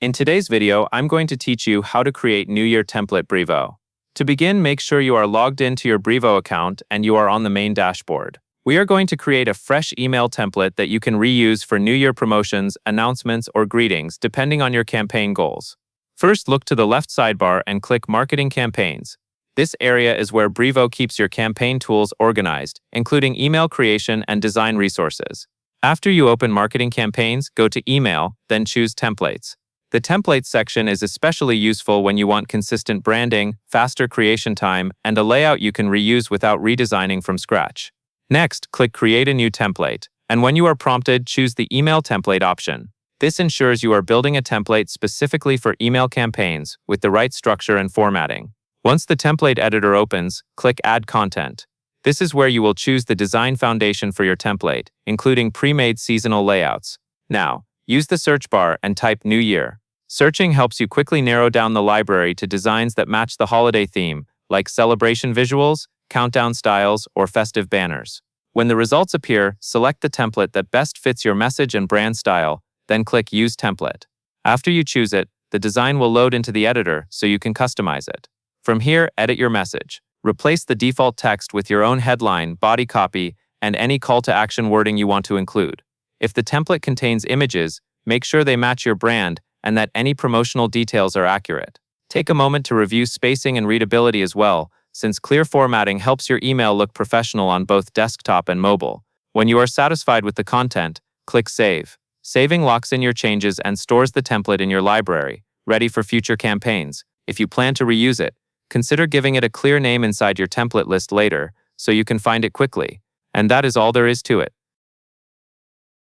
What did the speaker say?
In today's video, I'm going to teach you how to create New Year template Brevo. To begin, make sure you are logged into your Brevo account and you are on the main dashboard. We are going to create a fresh email template that you can reuse for New Year promotions, announcements, or greetings, depending on your campaign goals. First, look to the left sidebar and click Marketing Campaigns. This area is where Brevo keeps your campaign tools organized, including email creation and design resources. After you open Marketing Campaigns, go to Email, then choose Templates. The Templates section is especially useful when you want consistent branding, faster creation time, and a layout you can reuse without redesigning from scratch. Next, click Create a new template, and when you are prompted, choose the Email Template option. This ensures you are building a template specifically for email campaigns with the right structure and formatting. Once the template editor opens, click Add Content. This is where you will choose the design foundation for your template, including pre-made seasonal layouts. Now, use the search bar and type New Year. Searching helps you quickly narrow down the library to designs that match the holiday theme, like celebration visuals, countdown styles, or festive banners. When the results appear, select the template that best fits your message and brand style, then click Use Template. After you choose it, the design will load into the editor so you can customize it. From here, edit your message. Replace the default text with your own headline, body copy, and any call to action wording you want to include. If the template contains images, make sure they match your brand and that any promotional details are accurate. Take a moment to review spacing and readability as well, since clear formatting helps your email look professional on both desktop and mobile. When you are satisfied with the content, click Save. Saving locks in your changes and stores the template in your library, ready for future campaigns. If you plan to reuse it, consider giving it a clear name inside your template list later so you can find it quickly. And that is all there is to it.